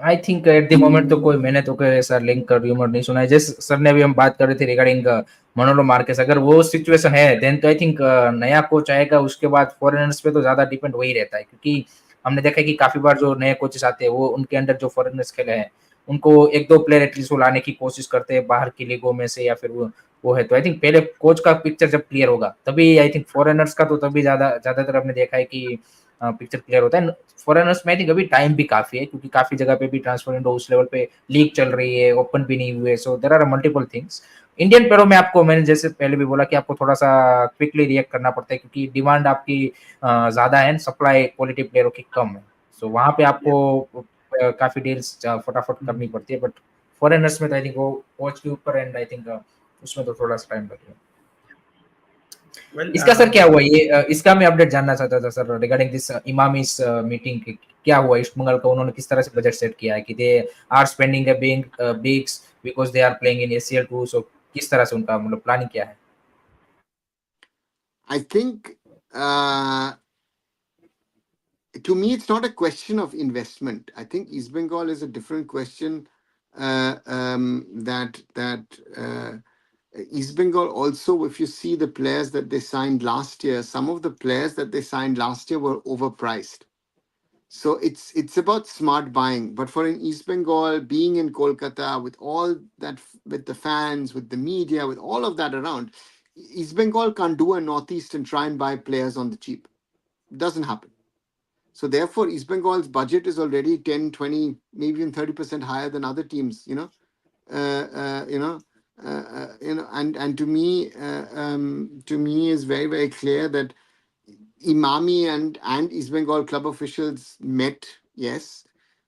I think at the moment तो कोई, मैंने तो कोई ऐसा link का rumour नहीं सुना है। जैसे सर ने अभी हम बात कर रहे थे रिगार्डिंग मनोलो मार्केस, अगर वो सिचुएशन है देन तो आई थिंक नया कोच आएगा उसके बाद फॉरेनर्स पे तो ज्यादा डिपेंड वही रहता है, क्योंकि हमने देखा है कि काफी बार जो नए कोचेस आते हैं वो उनके अंडर जो फॉरेनर्स खेले हैं उनको एक दो प्लेयर एटलीस्ट वो लाने की कोशिश करते हैं बाहर की लीगों में से, या फिर वो है। तो आई थिंक पहले कोच का पिक्चर जब क्लियर होगा तभी आई थिंक फॉरेनर्स का तो तभी ज्यादातर हमने देखा है कि पिक्चर क्लियर होता है। फॉरेनर्स में आई थिंक अभी टाइम भी काफी है, क्योंकि काफी जगह पे भी ट्रांसफर विंडो उस लेवल पे लीग चल रही है, ओपन भी नहीं हुए, so there are multiple things. Indian प्लेयरों में आपको, मैंने जैसे पहले भी बोला कि आपको थोड़ा सा क्विकली रिएक्ट करना पड़ता है, क्योंकि डिमांड आपकी ज्यादा है, सप्लाई क्वालिटी प्लेयरों की कम है। सो वहां पे आपको काफी डील्स फटाफट करनी पड़ती है। बट फॉरेनर्स में तो आई थिंक वो कोच के ऊपर एंड आई थिंक उसमें तो थोड़ा सा टाइम लगेगा। Well, इसका सर क्या हुआ, ये इसका मैं अपडेट जानना चाहता था सर रिगार्डिंग दिस इमामीस मीटिंग। क्या हुआ ईस्ट बंगाल का, उन्होंने किस तरह से बजट सेट किया है कि they are spending a big bids because they are playing in ACL 2, so किस तरह से उनका मतलब प्लानिंग क्या है? I think to me, it's not a question of investment. I think East Bengal is a different question. That East Bengal also, if you see the players that they signed last year, some of the players that they signed last year were overpriced. So it's about smart buying. But for an East Bengal being in Kolkata with all that, with the fans, with the media, with all of that around, East Bengal can't do a Northeast and try and buy players on the cheap. It doesn't happen. So therefore, East Bengal's budget is already 10, 20, maybe even 30% higher than other teams. Uh, uh, you know, and to me is very very clear that Imami and East Bengal club officials met, yes,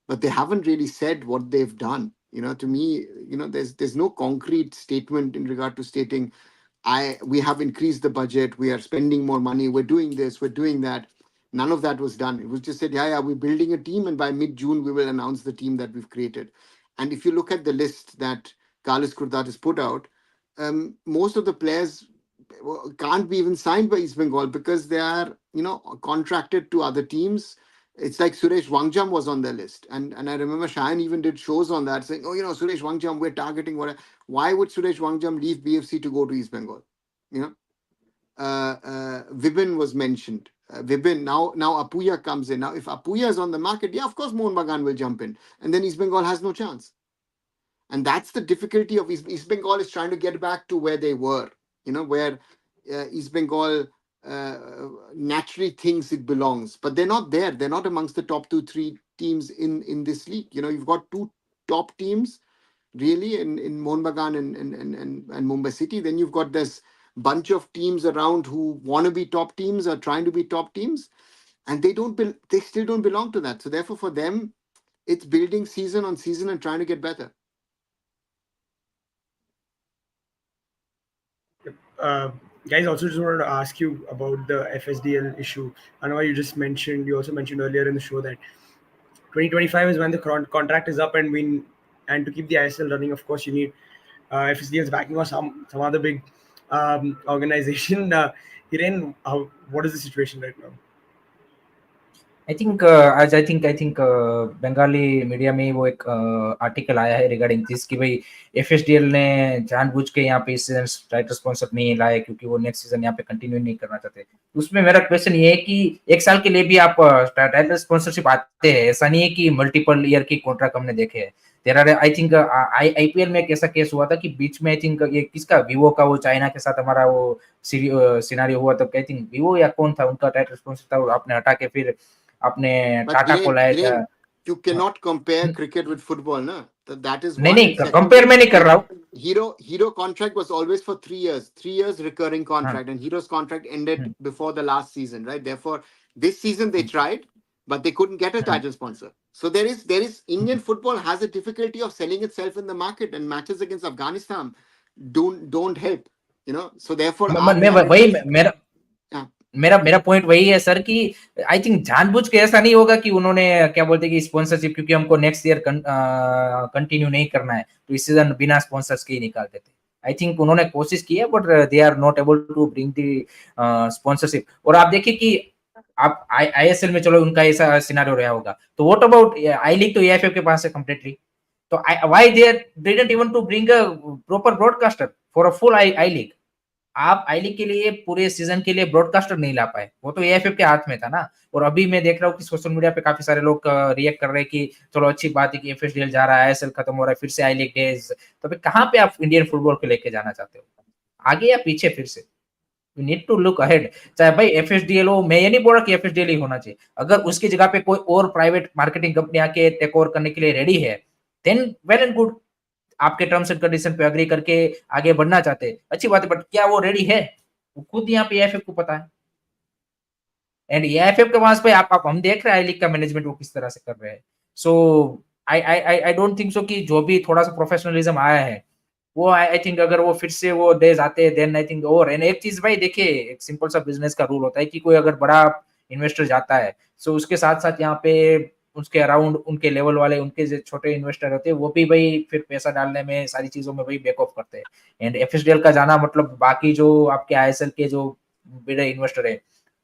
but they haven't really said what they've done. To me, there's no concrete statement in regard to stating we have increased the budget, we are spending more money, we're doing this, we're doing that. None of that was done. It was just said, yeah, we're building a team, and by mid-June we will announce the team that we've created. And if you look at the list that Carlos Kurdat has put out, most of the players can't be even signed by East Bengal because they are, contracted to other teams. It's like Suresh Wangjam was on their list. And I remember Shayan even did shows on that saying, oh, Suresh Wangjam, we're targeting whatever. Why would Suresh Wangjam leave BFC to go to East Bengal? Vibin was mentioned. Vibin, now Apuya comes in. Now, if Apuya is on the market, yeah, of course Mohan Bagan will jump in. And then East Bengal has no chance. And that's the difficulty of East Bengal is trying to get back to where they were, where East Bengal naturally thinks it belongs. But they're not there. They're not amongst the top 2, 3 teams in this league. You've got 2 top teams really in Mohun Bagan and Mumbai City. Then you've got this bunch of teams around who want to be top teams or trying to be top teams, and they still don't belong to that. So therefore, for them, it's building season on season and trying to get better. uh, guys, also just wanted to ask you about the FSDL issue. I know you just mentioned, you also mentioned earlier in the show that 2025 is when the contract is up, and to keep the ISL running, of course, you need FSDL's backing or some other big organization. Hiren, what is the situation right now? I think Bengali media में वो एक article आया है regarding this कि भाई FSDL ने जानबूझ के यहाँ पे इस सीजन टाइटल स्पॉन्सर नहीं लाए क्योंकि वो नेक्स्ट सीजन यहाँ पे कंटिन्यू नहीं करना चाहते। उसमें मेरा क्वेश्चन ये है कि एक साल के लिए भी आप टाइटल स्पॉन्सरशिप आते हैं, ऐसा नहीं है कि मल्टीपल ईयर की कॉन्ट्रैक्ट हमने देखे हैं। There are I think IPL में एक ऐसा केस हुआ था कि बीच में आई थिंक ये किसका वीवो का वो चाइना के साथ हमारा वो सिनारियो हुआ, तो आई थिंक वीवो या कौन था उनका टाइटल स्पॉन्सर था, आपने हटा के फिर आपने But टाटा को लाया था। you cannot compare cricket with football, na? That is नहीं one. नहीं, And secondly, कंपेयर में नहीं कर रहा हूँ। Hero contract was always for 3 years, 3 years recurring contract, हाँ, and Hero's contract ended before the last season, right? Therefore, this season they tried, but they couldn't get a हाँ, title sponsor. So there is Indian football has a difficulty of selling itself in the market, and matches against Afghanistan don't help, you know. So therefore, our मैं वही managers, मेरा yeah, मेरा मेरा point वही है sir कि I think जानबूझ के ऐसा नहीं होगा कि उन्होंने क्या बोलते हैं कि स्पॉन्सरशिप क्योंकि हमको नेक्स्ट ईयर कंटिन्यू नहीं करना है तो इस सीजन बिना स्पॉन्सर्स के ही निकाल देते। आई थिंक उन्होंने कोशिश की है but they are not able to bring the sponsorship. और आप देखिए कि आप आईएसएल में चलो उनका ऐसा सिनारियो रहा होगा, तो व्हाट अबाउट आई लीग, तो एएफएफ के पास है कंप्लीटली। तो why they didn't even to bring a proper broadcaster for a full I league. आप आई लीग के लिए पूरे सीजन के लिए ब्रॉडकास्टर नहीं ला पाए, वो तो एएफएफ के हाथ में था ना। और अभी मैं देख रहा हूँ कि सोशल मीडिया पे काफी सारे लोग रिएक्ट कर रहे हैं कि चलो अच्छी बात है कि एफएसडीएल जा रहा है, आईएसएल खत्म हो रहा है, फिर से आई लीग डेज। तो फिर कहाँ पे आप इंडियन फुटबॉल को लेके जाना चाहते हो, आगे या पीछे? फिर से you need to look ahead. चाहे भाई एफएसडीएल हो, मैं ये नहीं बोल रहा कि एफएसडीएल ही होना चाहिए, अगर उसकी जगह पे कोई और प्राइवेट मार्केटिंग कंपनी आके टेक ओवर करने के लिए रेडी है देन वेल एंड गुड। आपके टर्म्स एंड कंडीशन पे अग्री करके आगे बढ़ना चाहते हैं, अच्छी बात है, बट क्या वो रेडी है? वो खुद यहाँ पे एएफएफ को पता है। एंड एएफएफ के पास पे आप हम देख रहे हैं आई लीग का मैनेजमेंट वो किस तरह से कर रहे हैं। सो आई डोंट थिंक सो कि जो भी थोड़ा सा प्रोफेशनलिज्म आया है वो आई थिंक अगर वो फिर से वो डेज आते हैं देन आई थिंक। और एंड एक चीज भाई देखिए, एक सिंपल सा बिजनेस का रूल होता है कि कोई अगर बड़ा इन्वेस्टर जाता है सो उसके साथ साथ यहाँ पे उसके अराउंड उनके लेवल वाले उनके जो छोटे इन्वेस्टर होते हैं वो भी भाई फिर पैसा डालने में सारी चीजों में भाई बैक ऑफ करते हैं। एंड एफएसडीएल का जाना मतलब बाकी जो आपके आईएसएल के जो बड़े इन्वेस्टर है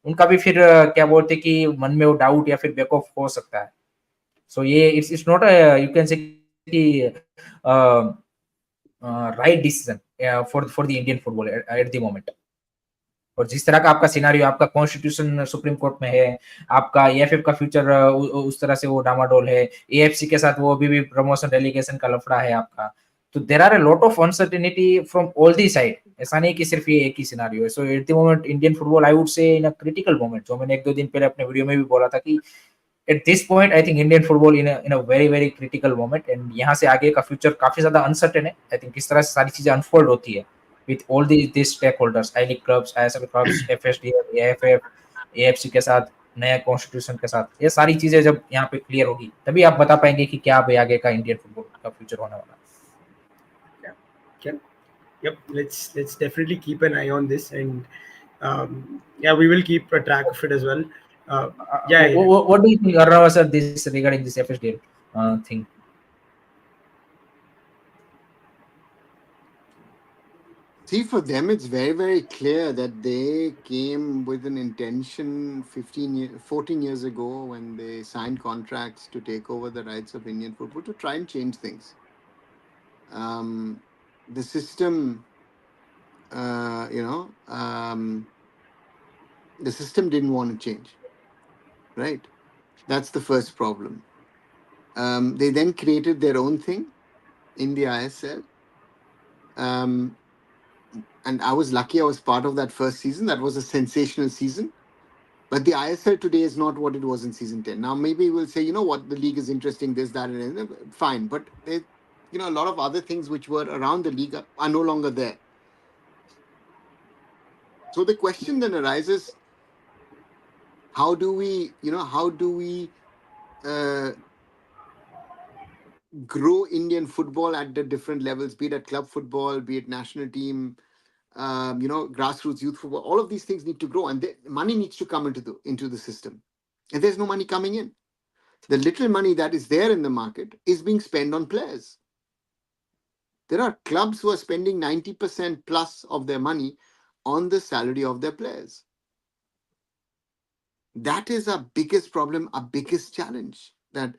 उनका भी फिर क्या बोलते हैं कि मन में वो डाउट या फिर बैक ऑफ हो सकता है। सो ये it's not you can say कि right decision for the Indian football eight the moment. और जिस तरह का आपका सिनारियो आपका कॉन्स्टिट्यूशन सुप्रीम कोर्ट में है, आपका एएफएफ का फ्यूचर उस तरह से वो डामाडोल है, एएफसी के साथ वो अभी भी प्रमोशन डेलीगेशन का लफड़ा है आपका। तो there are a lot of uncertainty from all the side, ऐसा नहीं कि सिर्फ ये एक ही सिनारियो है। So at the moment Indian football I would say in a critical moment, जो मैंने एक दो दिन पहले अपने वीडियो में भी बोला था कि at this point I think Indian football in a very very critical moment. And यहाँ से आगे का फ्यूचर काफी ज्यादा अनसर्टेन है। आई थिंक किस तरह से सारी चीजें अनफोल्ड होती है with all these stakeholders, I League clubs, ISL clubs, FSDL, AFF, AFC के साथ, नया कॉन्स्टिट्यूशन के साथ, ये सारी चीजें जब यहाँ पे क्लियर होगी तभी आप बता पाएंगे कि क्या भाई आगे का इंडियन फुटबॉल का फ्यूचर होने वाला है। Yeah. Yep. Let's definitely keep an eye on this, and yeah, we will keep a track of it as well. Yeah, yeah. What do you think, Arnav sir, this regarding this FSDL thing? see, for them, it's very, very clear that they came with an intention 14 years ago when they signed contracts to take over the rights of Indian football to try and change things. The system, uh, you know, um, the system didn't want to change, right? That's the first problem. They then created their own thing in the ISL. Um, and I was lucky I was part of that first season. That was a sensational season. But the ISL today is not what it was in season 10. Now, maybe we'll say, you know what, the league is interesting, this, that, and fine. But, a lot of other things which were around the league are no longer there. So the question then arises, how do we uh, grow Indian football at the different levels, be it at club football, be it national team, grassroots youth football. All of these things need to grow, and money needs to come into the system. And there's no money coming in. The little money that is there in the market is being spent on players. There are clubs who are spending 90% plus of their money on the salary of their players. That is our biggest problem, our biggest challenge. That,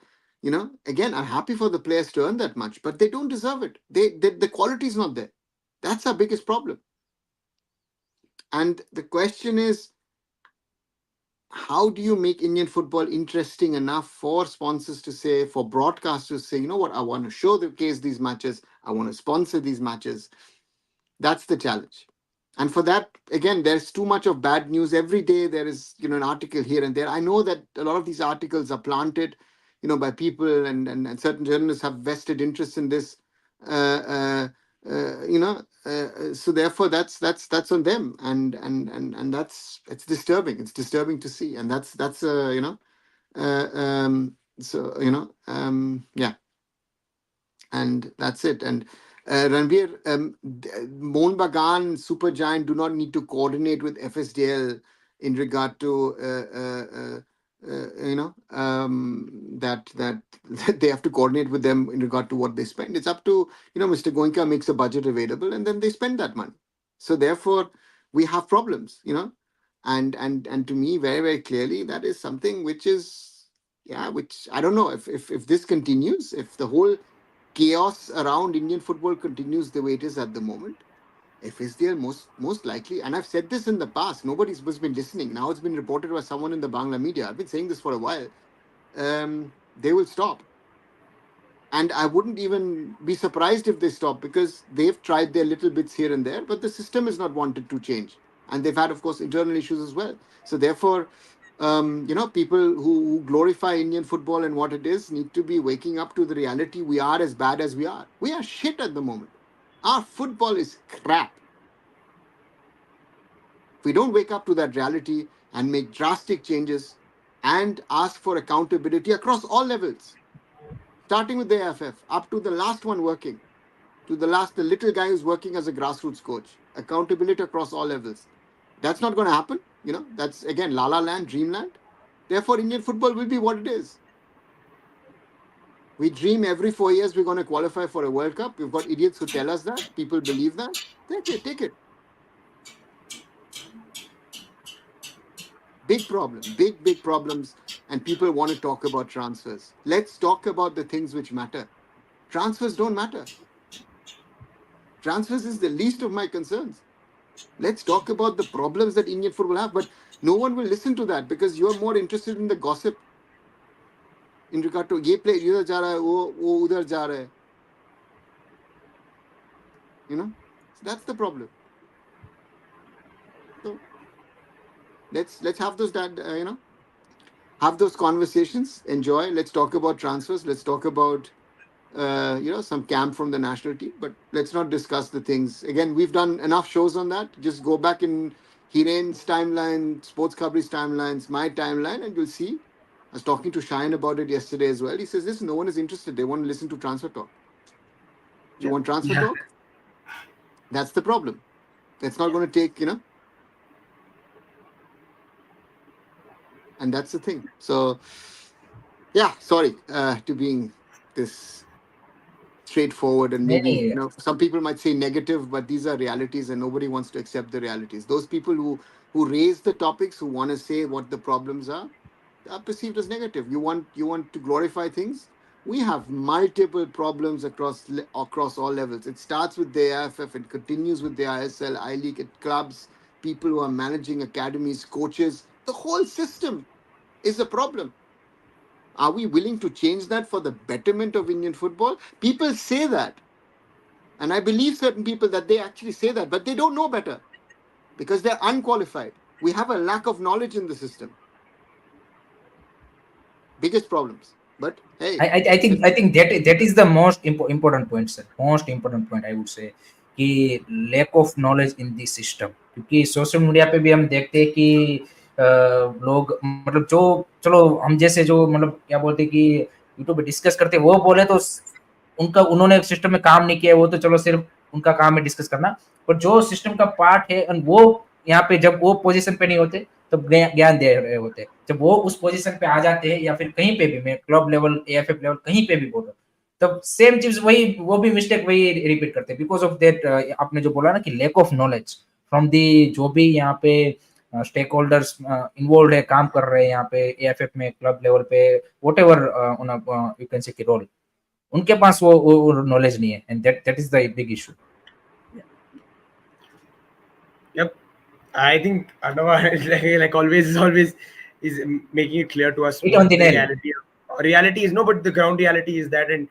again, I'm happy for the players to earn that much, but they don't deserve it. The quality is not there. That's our biggest problem. And the question is, how do you make Indian football interesting enough for sponsors to say, for broadcasters to say, you know what, I want to showcase these matches, I want to sponsor these matches. That's the challenge. And for that, again, there's too much of bad news. Every day there is, an article here and there. I know that a lot of these articles are planted, by people, and certain journalists have vested interest in this. So therefore that's on them, and it's disturbing. It's disturbing to see, and that's yeah, and that's it. And Ranveer, Mohun Bagan, Super Giant do not need to coordinate with FSDL in regard to that they have to coordinate with them in regard to what they spend. It's up to Mr. Goenka makes a budget available, and then they spend that money. So therefore, we have problems. And to me, very very clearly, that is something which is which I don't know if this continues, if the whole chaos around Indian football continues the way it is at the moment, FSDL most likely, and I've said this in the past, nobody's been listening. Now it's been reported by someone in the Bangla media. I've been saying this for a while. They will stop. And I wouldn't even be surprised if they stop, because they've tried their little bits here and there, but the system is not wanted to change. And they've had, of course, internal issues as well. So therefore, people who glorify Indian football and what it is need to be waking up to the reality. We are as bad as we are. We are shit at the moment. Our football is crap. If we don't wake up to that reality and make drastic changes and ask for accountability across all levels, starting with the AFF, up to the last one working, to the little guy who's working as a grassroots coach, accountability across all levels. That's not going to happen. That's, again, La La Land, Dreamland. Therefore, Indian football will be what it is. We dream every 4 years we're going to qualify for a World Cup. We've got idiots who tell us that. People believe that. Take it. Big problem, big problems. And people want to talk about transfers. Let's talk about the things which matter. Transfers don't matter. Transfers is the least of my concerns. Let's talk about the problems that Indian football have. But no one will listen to that, because you're more interested in the gossip in regard to ye player idhar ja raha hai, wo udhar ja raha hai. So that's the problem. So let's have those have those conversations. Enjoy. Let's talk about transfers. Let's talk about some camp from the national team. But let's not discuss the things again. We've done enough shows on that. Just go back in Hiren's timeline, Sports Coverage timelines, my timeline, and you'll see. I was talking to Shine about it yesterday as well. He says, listen, no one is interested. They want to listen to transfer talk. You want transfer talk? That's the problem. That's not going to take, and that's the thing. So, sorry to being this straightforward, and maybe some people might say negative, but these are realities, and nobody wants to accept the realities. Those people who raise the topics, who want to say what the problems are perceived as negative. You want to glorify things. We have multiple problems across all levels. It starts with the AFF, it continues with the ISL, I-League, at clubs, people who are managing academies, coaches. The whole system is a problem. Are we willing to change that for the betterment of Indian football? People say that. And I believe certain people that they actually say that, but they don't know better, because they're unqualified. We have a lack of knowledge in the system. Biggest problems. But hey, I think that is the most important point, sir. Most important point, I would say, कि lack of knowledge in this system. क्योंकि social media पे भी हम देखते हैं कि लोग मतलब जो चलो हम जैसे जो मतलब क्या बोलते हैं कि यूट्यूब पे डिस्कस करते हैं, वो बोले तो उन्होंने सिस्टम में काम नहीं किया, वो तो चलो सिर्फ उनका काम है डिस्कस करना, पर जो सिस्टम का पार्ट है और वो यहाँ पे जब वो पोजीशन पे नहीं होते तब ज्ञान दे रहे होते, जब वो उस पोजीशन पे आ जाते हैं या फिर कहीं पे भी, मैं क्लब लेवल AFF लेवल कहीं पे भी बोलो, तब सेम चीज वही, वो भी मिस्टेक वही रिपीट करते हैं, बिकॉज ऑफ दैट आपने जो बोला ना कि lack of knowledge from the, जो भी यहाँ पे स्टेक होल्डर्स इन्वॉल्व है, काम कर रहे हैं यहाँ पे AFF में, क्लब लेवल पे, what ever you can say की रोल, उनके पास वो नॉलेज नहीं है, and that is the big issue. Yep. I think Arnav, like always is making it clear to us Hit on what the the nail. reality is. No, but the ground reality is that, and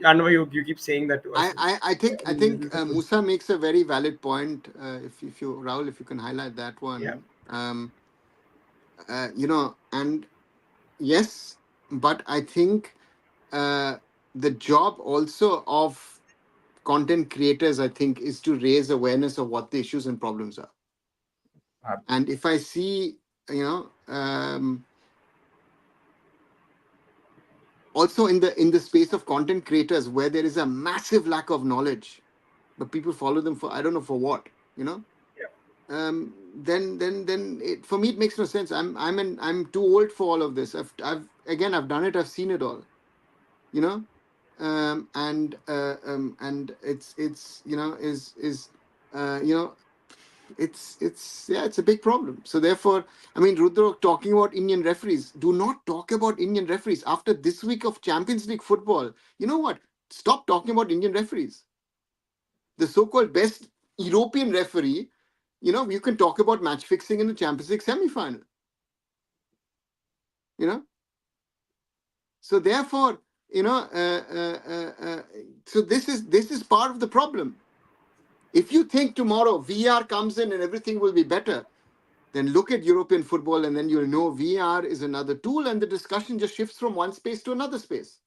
Arnav, you keep saying that to us. I think Musa makes a very valid point. If you Rahul, if you can highlight that Yeah. one, and yes, but I think the job also of content creators, I think, is to raise awareness of what the issues and problems are. And if I see, also in the space of content creators where there is a massive lack of knowledge, but people follow them for I don't know for what, then for me it makes no sense. I'm too old for all of this. I've done it. I've seen it all. And it's it's a big problem. So therefore, I mean, Rudra talking about Indian referees. Do not talk about Indian referees after this week of Champions League football. You know what? Stop talking about Indian referees. The so-called best European referee. You can talk about match fixing in the Champions League semi-final. So therefore, so this is part of the problem. If you think tomorrow VR comes in and everything will be better, then look at European football and then you'll know VR is another tool and the discussion just shifts from one space to another space.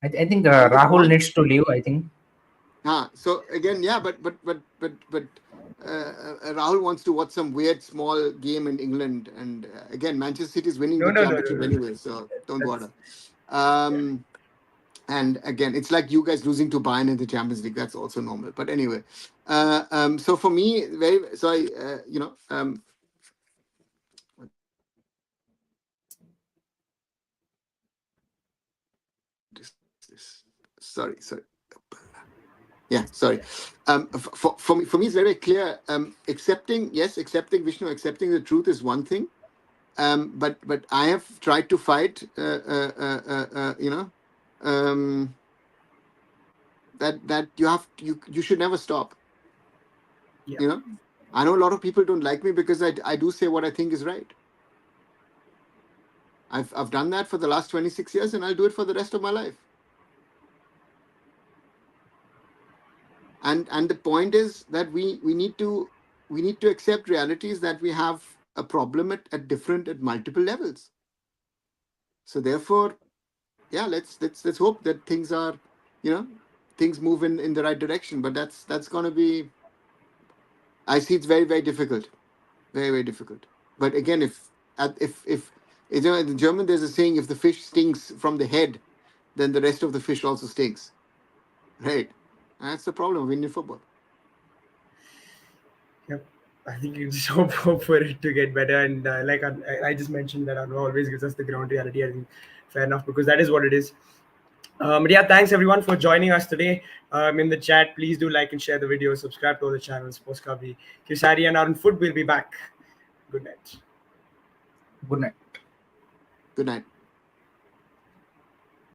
I think Rahul needs to leave, I think. So again, yeah, but Rahul wants to watch some weird small game in England, and again, Manchester City is winning the championship anyway, so don't bother. And again, it's like you guys losing to Bayern in the Champions League. That's also normal. But anyway, so for me, very sorry, sorry. Yeah, sorry. For me, it's very clear. Accepting Vishnu, accepting the truth is one thing. But I have tried to fight. That you should never stop. Yeah. I know a lot of people don't like me because I do say what I think is right. I've done that for the last 26 years, and I'll do it for the rest of my life. And the point is that we need to accept realities that we have a problem at multiple levels. So therefore, yeah, let's hope that things are, things move in the right direction. But that's going to be, I see it's very, very difficult, very, very difficult. But again, if in German there's a saying, if the fish stinks from the head, then the rest of the fish also stinks, right? And that's the problem of Indian football. Yep. I think you just hope for it to get better. And like I just mentioned, that Arnav always gives us the ground reality. I think fair enough, because that is what it is. But yeah, thanks everyone for joining us today. In the chat, please do like and share the video, subscribe to all the channels. Sports Kabi, Kirsari and Arun Foot will be back. Good night. Good night. Good night.